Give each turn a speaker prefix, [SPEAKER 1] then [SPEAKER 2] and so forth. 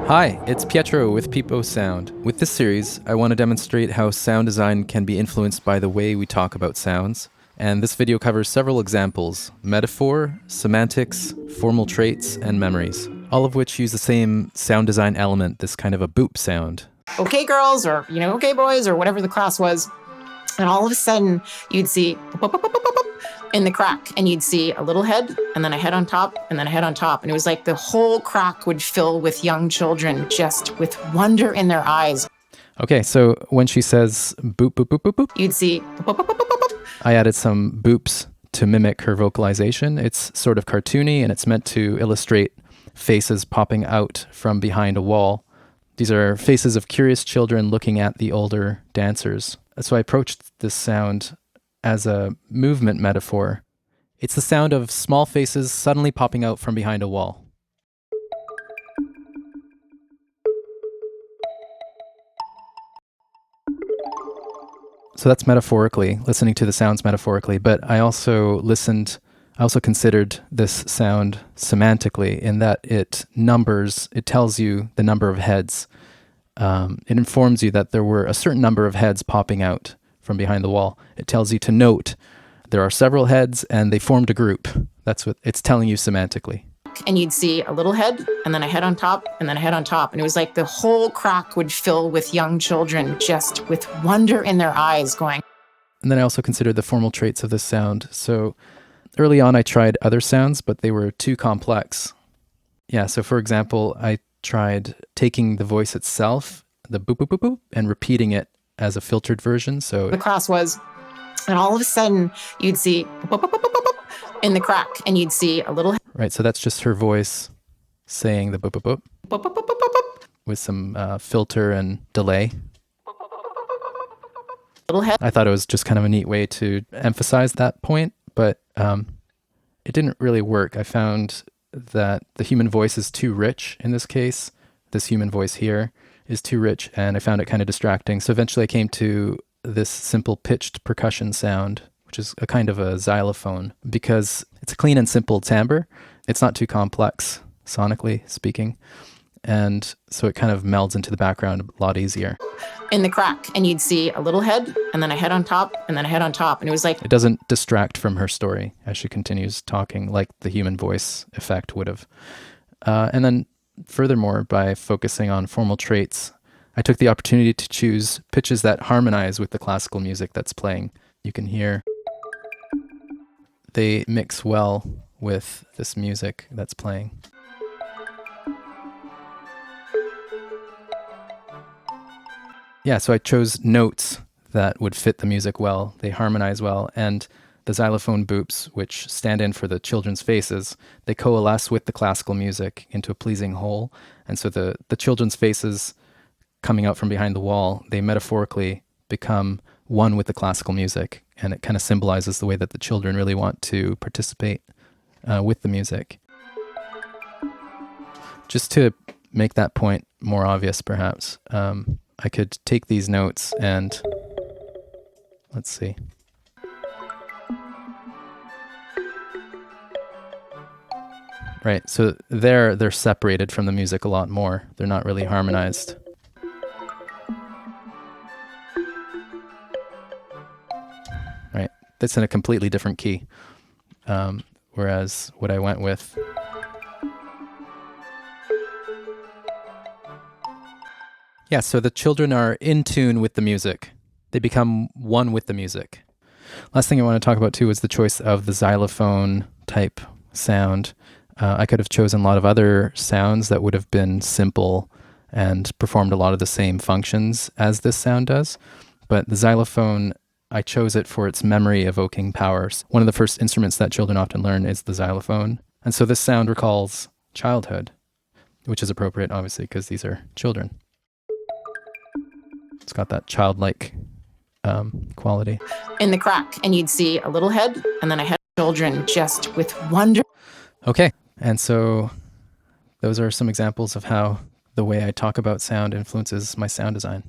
[SPEAKER 1] Hi, it's Pietro with Peepo Sound. With this series, I want to demonstrate how sound design can be influenced by the way we talk about sounds. And this video covers several examples: metaphor, semantics, formal traits, and memories, all of which use the same sound design element, this kind of a boop sound.
[SPEAKER 2] Okay, girls, or, okay, boys, or whatever the class was. And all of a sudden, you'd see in the crack, and you'd see a little head, and then a head on top, and then a head on top. And it was like the whole crack would fill with young children, just with wonder in their eyes.
[SPEAKER 1] Okay, so when she says boop, boop, boop, boop, boop,
[SPEAKER 2] You'd see
[SPEAKER 1] I added some boops to mimic her vocalization. It's sort of cartoony, and it's meant to illustrate faces popping out from behind a wall. These are faces of curious children looking at the older dancers. So I approached this sound as a movement metaphor. It's the sound of small faces suddenly popping out from behind a wall. So that's metaphorically, listening to the sounds metaphorically, but I also considered this sound semantically in that it tells you the number of heads. It informs you that there were a certain number of heads popping out from behind the wall. It tells you to note there are several heads and they formed a group. That's what it's telling you semantically.
[SPEAKER 2] and you'd see a little head, and then a head on top, and then a head on top. And it was like the whole crack would fill with young children, just with wonder in their eyes, going.
[SPEAKER 1] And then I also considered the formal traits of this sound. So early on, I tried other sounds, but they were too complex. Yeah, so for example, I tried taking the voice itself, the boop, boop, boop, boop, and repeating it as a filtered version. So
[SPEAKER 2] the class was, and all of a sudden, you'd see boop, boop, boop, boop, boop, boop, in the crack, and you'd see a little.
[SPEAKER 1] Right, so that's just her voice saying the boop, boop, boop,
[SPEAKER 2] Boop, boop, boop, boop, boop, boop.
[SPEAKER 1] with some filter and delay.
[SPEAKER 2] Little head.
[SPEAKER 1] I thought it was just kind of a neat way to emphasize that point, but it didn't really work. I found that the human voice is too rich in this case. This human voice here is too rich, and I found it kind of distracting. So eventually I came to this simple pitched percussion sound, which is a kind of a xylophone, because it's a clean and simple timbre. It's not too complex, sonically speaking. And so it kind of melds into the background a lot easier.
[SPEAKER 2] In the crack, and you'd see a little head, and then a head on top, and then a head on top. And it was like.
[SPEAKER 1] It doesn't distract from her story as she continues talking like the human voice effect would have. And then furthermore, by focusing on formal traits, I took the opportunity to choose pitches that harmonize with the classical music that's playing. You can hear they mix well with this music that's playing. Yeah, so I chose notes that would fit the music well. They harmonize well, and the xylophone boops, which stand in for the children's faces, they coalesce with the classical music into a pleasing whole. And so the children's faces coming out from behind the wall, they metaphorically become one with the classical music, and it kind of symbolizes the way that the children really want to participate with the music. Just to make that point more obvious, perhaps, I could take these notes and, let's see. Right, so they're separated from the music a lot more. They're not really harmonized. Right, that's in a completely different key. Whereas what I went with. Yeah, so the children are in tune with the music. They become one with the music. Last thing I want to talk about too is the choice of the xylophone type sound. I could have chosen a lot of other sounds that would have been simple and performed a lot of the same functions as this sound does. But the xylophone, I chose it for its memory evoking powers. One of the first instruments that children often learn is the xylophone. And so this sound recalls childhood, which is appropriate, obviously, because these are children. It's got that childlike quality.
[SPEAKER 2] In the crack, and you'd see a little head, and then a head of children, just with wonder.
[SPEAKER 1] Okay, and so those are some examples of how the way I talk about sound influences my sound design.